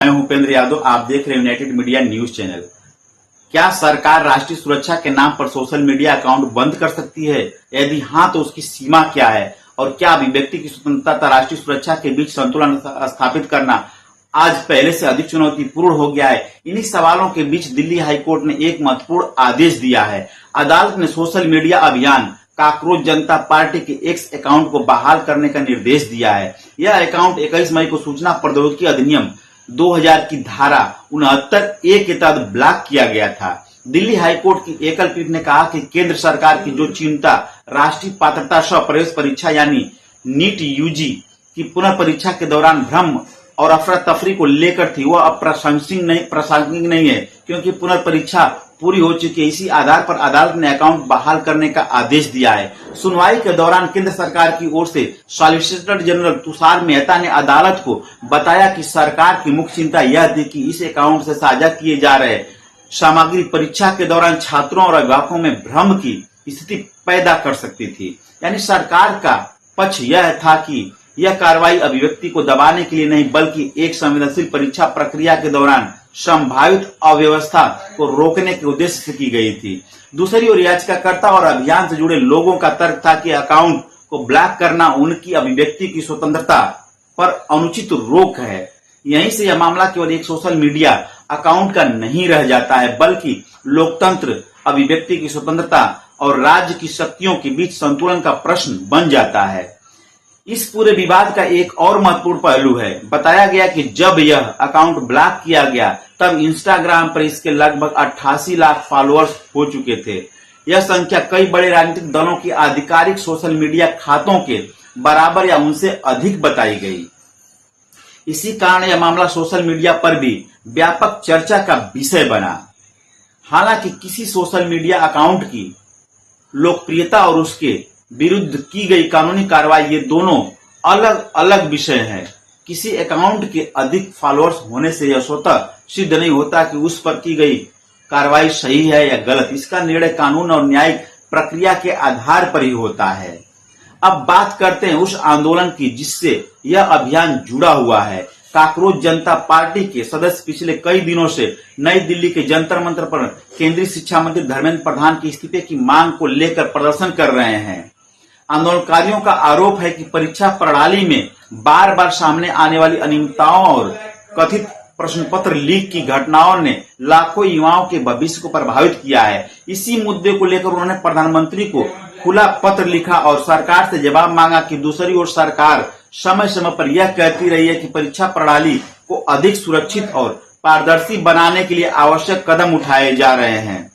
मैं हूं उपेंद्र यादव। आप देख रहे हैं यूनाइटेड मीडिया न्यूज चैनल। क्या सरकार राष्ट्रीय सुरक्षा के नाम पर सोशल मीडिया अकाउंट बंद कर सकती है? यदि हाँ, तो उसकी सीमा क्या है? और क्या अभिव्यक्ति की स्वतंत्रता तथा राष्ट्रीय सुरक्षा के बीच संतुलन स्थापित करना आज पहले से अधिक चुनौतीपूर्ण हो गया है? इन्हीं सवालों के बीच दिल्ली हाईकोर्ट ने एक महत्वपूर्ण आदेश दिया है। अदालत ने सोशल मीडिया अभियान काकरोच जनता पार्टी के एक्स अकाउंट को बहाल करने का निर्देश दिया है। यह अकाउंट 21 मई को सूचना प्रौद्योगिकी अधिनियम 2000 की धारा 69A के तहत ब्लॉक किया गया था। दिल्ली हाईकोर्ट की एकल पीठ ने कहा कि केंद्र सरकार की जो चिंता राष्ट्रीय पात्रता सह प्रवेश परीक्षा यानी नीट यूजी की पुनर्परीक्षा के दौरान भ्रम और अफरा तफरी को लेकर थी, वह अब प्रासंगिक नहीं है, क्योंकि पुनर्परीक्षा पूरी हो चुकी है। इसी आधार पर अदालत ने अकाउंट बहाल करने का आदेश दिया है। सुनवाई के दौरान केंद्र सरकार की ओर से सॉलिसिटर जनरल तुषार मेहता ने अदालत को बताया कि सरकार की मुख्य चिंता यह थी कि इस अकाउंट से साझा किए जा रहे सामग्री परीक्षा के दौरान छात्रों और अभिभावकों में भ्रम की स्थिति पैदा कर सकती थी। यानी सरकार का पक्ष यह था कि यह कार्रवाई अभिव्यक्ति को दबाने के लिए नहीं, बल्कि एक संवेदनशील परीक्षा प्रक्रिया के दौरान संभावित अव्यवस्था को रोकने के उद्देश्य से की गई थी। दूसरी ओर याचिकाकर्ता और अभियान से जुड़े लोगों का तर्क था कि अकाउंट को ब्लॉक करना उनकी अभिव्यक्ति की स्वतंत्रता पर अनुचित रोक है। यहीं से यह मामला केवल एक सोशल मीडिया अकाउंट का नहीं रह जाता है, बल्कि लोकतंत्र, अभिव्यक्ति की स्वतंत्रता और राज्य की शक्तियों के बीच संतुलन का प्रश्न बन जाता है। इस पूरे विवाद का एक और महत्वपूर्ण पहलू है। बताया गया कि जब यह अकाउंट ब्लॉक किया गया तब इंस्टाग्राम पर इसके लगभग 88 लाख फॉलोअर्स हो चुके थे। यह संख्या कई बड़े राजनीतिक दलों की आधिकारिक सोशल मीडिया खातों के बराबर या उनसे अधिक बताई गई। इसी कारण यह मामला सोशल मीडिया पर भी व्यापक चर्चा का विषय बना। हालांकि किसी सोशल मीडिया अकाउंट की लोकप्रियता और उसके विरुद्ध की गई कानूनी कार्रवाई, ये दोनों अलग अलग विषय हैं। किसी अकाउंट के अधिक फॉलोअर्स होने से यह स्वतः सिद्ध नहीं होता कि उस पर की गई कार्रवाई सही है या गलत। इसका निर्णय कानून और न्यायिक प्रक्रिया के आधार पर ही होता है। अब बात करते हैं उस आंदोलन की जिससे यह अभियान जुड़ा हुआ है। काकरोच जनता पार्टी के सदस्य पिछले कई दिनों से नई दिल्ली के जंतर मंतर पर केंद्रीय शिक्षा मंत्री धर्मेंद्र प्रधान के इस्तीफे की मांग को लेकर प्रदर्शन कर रहे हैं। आंदोलनकारियों का आरोप है कि परीक्षा प्रणाली में बार बार सामने आने वाली अनियमितताओं और कथित प्रश्न पत्र लीक की घटनाओं ने लाखों युवाओं के भविष्य को प्रभावित किया है। इसी मुद्दे को लेकर उन्होंने प्रधानमंत्री को खुला पत्र लिखा और सरकार से जवाब मांगा कि दूसरी ओर सरकार समय समय पर यह कहती रही है कि परीक्षा प्रणाली को अधिक सुरक्षित और पारदर्शी बनाने के लिए आवश्यक कदम उठाए जा रहे हैं।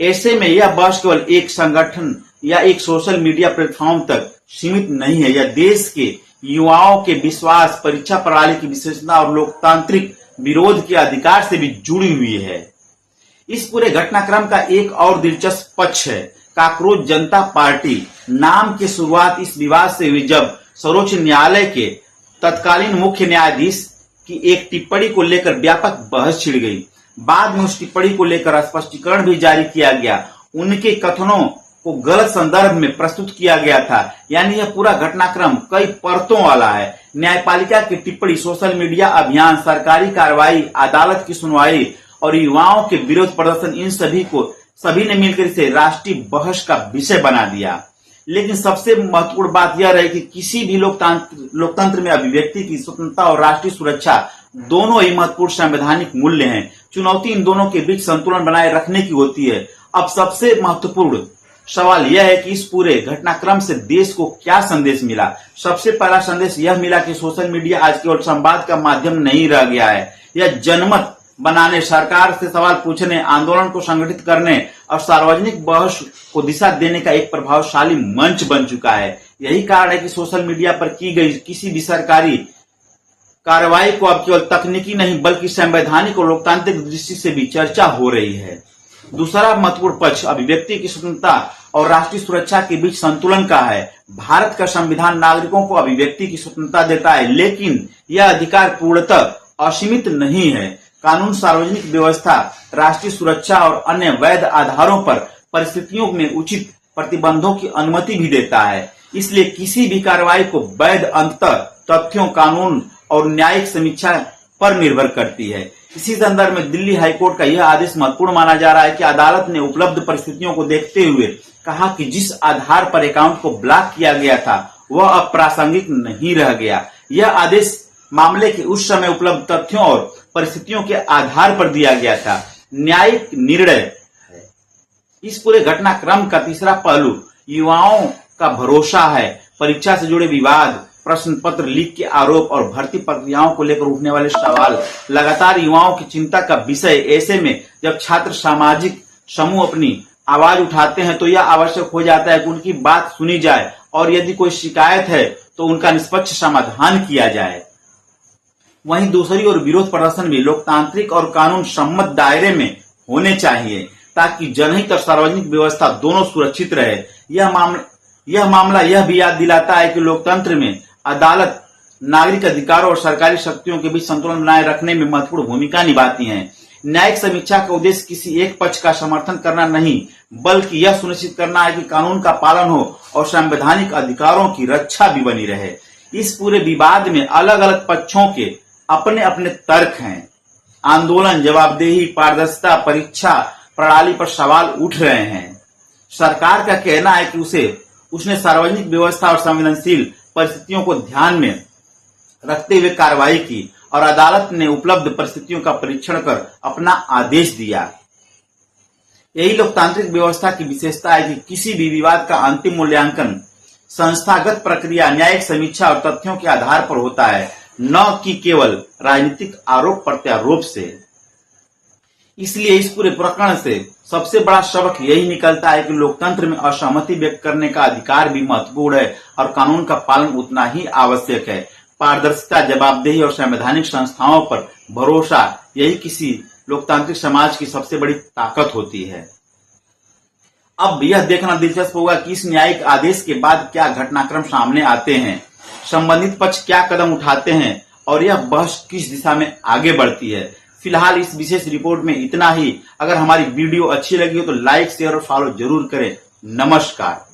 ऐसे में यह बहस केवल एक संगठन या एक सोशल मीडिया प्लेटफॉर्म तक सीमित नहीं है। यह देश के युवाओं के विश्वास, परीक्षा प्रणाली की विशेषता और लोकतांत्रिक विरोध के अधिकार से भी जुड़ी हुई है। इस पूरे घटनाक्रम का एक और दिलचस्प पक्ष है। काकरोच जनता पार्टी नाम की शुरुआत इस विवाद से हुई जब सर्वोच्च न्यायालय के तत्कालीन मुख्य न्यायाधीश की एक टिप्पणी को लेकर व्यापक बहस छिड़ गई। बाद में उस टिप्पणी को लेकर स्पष्टीकरण भी जारी किया गया। उनके कथनों को गलत संदर्भ में प्रस्तुत किया गया था। यानी यह पूरा घटनाक्रम कई परतों वाला है। न्यायपालिका की टिप्पणी, सोशल मीडिया अभियान, सरकारी कार्रवाई, अदालत की सुनवाई और युवाओं के विरोध प्रदर्शन, इन सभी ने मिलकर इसे राष्ट्रीय बहस का विषय बना दिया। लेकिन सबसे महत्वपूर्ण बात यह रही कि किसी भी लोकतंत्र में अभिव्यक्ति की स्वतंत्रता और राष्ट्रीय सुरक्षा दोनों ही महत्वपूर्ण संवैधानिक मूल्य हैं। चुनौती इन दोनों के बीच संतुलन बनाए रखने की होती है। अब सबसे महत्वपूर्ण सवाल यह है कि इस पूरे घटनाक्रम से देश को क्या संदेश मिला। सबसे पहला संदेश यह मिला कि सोशल मीडिया आज केवल संवाद का माध्यम नहीं रह गया है। यह जनमत बनाने, सरकार से सवाल पूछने, आंदोलन को संगठित करने और सार्वजनिक बहस को दिशा देने का एक प्रभावशाली मंच बन चुका है। यही कारण है कि सोशल मीडिया पर की गई किसी भी सरकारी कार्रवाई को अब केवल तकनीकी नहीं, बल्कि संवैधानिक और लोकतांत्रिक दृष्टि से भी चर्चा हो रही है। दूसरा महत्वपूर्ण पक्ष अभिव्यक्ति की स्वतंत्रता और राष्ट्रीय सुरक्षा के बीच संतुलन का है। भारत का संविधान नागरिकों को अभिव्यक्ति की स्वतंत्रता देता है, लेकिन यह अधिकार पूर्णतः असीमित नहीं है। कानून सार्वजनिक व्यवस्था, राष्ट्रीय सुरक्षा और अन्य वैध आधारों पर परिस्थितियों में उचित प्रतिबंधों की अनुमति भी देता है। इसलिए किसी भी कार्रवाई को वैध, अंततः तथ्यों, कानून और न्यायिक समीक्षा पर निर्भर करती है। इसी संदर्भ में दिल्ली हाईकोर्ट का यह आदेश महत्वपूर्ण माना जा रहा है कि अदालत ने उपलब्ध परिस्थितियों को देखते हुए कहा कि जिस आधार पर अकाउंट को ब्लॉक किया गया था वह अब प्रासंगिक नहीं रह गया। यह आदेश मामले के उस समय उपलब्ध तथ्यों और परिस्थितियों के आधार पर दिया गया था। न्यायिक निर्णय है। इस पूरे घटनाक्रम का तीसरा पहलू युवाओं का भरोसा है। परीक्षा से जुड़े विवाद, प्रश्न पत्र लीक के आरोप और भर्ती प्रक्रियाओं को लेकर उठने वाले सवाल लगातार युवाओं की चिंता का विषय। ऐसे में जब छात्र सामाजिक समूह अपनी आवाज उठाते हैं तो यह आवश्यक हो जाता है कि उनकी बात सुनी जाए और यदि कोई शिकायत है तो उनका निष्पक्ष समाधान किया जाए। वहीं दूसरी ओर विरोध प्रदर्शन भी लोकतांत्रिक और कानून सम्मत दायरे में होने चाहिए ताकि जनहित और सार्वजनिक व्यवस्था दोनों सुरक्षित रहे। यह मामला यह भी याद दिलाता है कि लोकतंत्र में अदालत नागरिक अधिकारों और सरकारी शक्तियों के बीच संतुलन बनाए रखने में महत्वपूर्ण भूमिका निभाती है। न्यायिक समीक्षा का उद्देश्य किसी एक पक्ष का समर्थन करना नहीं बल्कि यह सुनिश्चित करना है कि कानून का पालन हो और संवैधानिक अधिकारों की रक्षा भी बनी रहे। इस पूरे विवाद में अलग अलग पक्षों के अपने अपने तर्क हैं। आंदोलन, जवाबदेही, पारदर्शिता, परीक्षा प्रणाली पर सवाल उठ रहे हैं। सरकार का कहना है कि उसने सार्वजनिक व्यवस्था और संवेदनशील परिस्थितियों को ध्यान में रखते हुए कार्रवाई की और अदालत ने उपलब्ध परिस्थितियों का परीक्षण कर अपना आदेश दिया। यही लोकतांत्रिक व्यवस्था की विशेषता है कि किसी भी विवाद का अंतिम मूल्यांकन संस्थागत प्रक्रिया, न्यायिक समीक्षा और तथ्यों के आधार पर होता है, न कि केवल राजनीतिक आरोप प्रत्यारोप से। इसलिए इस पूरे प्रकरण से सबसे बड़ा सबक यही निकलता है कि लोकतंत्र में असहमति व्यक्त करने का अधिकार भी महत्वपूर्ण है और कानून का पालन उतना ही आवश्यक है। पारदर्शिता, जवाबदेही और संवैधानिक संस्थाओं पर भरोसा यही किसी लोकतांत्रिक समाज की सबसे बड़ी ताकत होती है। अब यह देखना दिलचस्प होगा कि इस न्यायिक आदेश के बाद क्या घटनाक्रम सामने आते हैं, संबंधित पक्ष क्या कदम उठाते हैं और यह बहस किस दिशा में आगे बढ़ती है। फिलहाल इस विशेष रिपोर्ट में इतना ही। अगर हमारी वीडियो अच्छी लगी हो तो लाइक, शेयर और फॉलो जरूर करें। नमस्कार।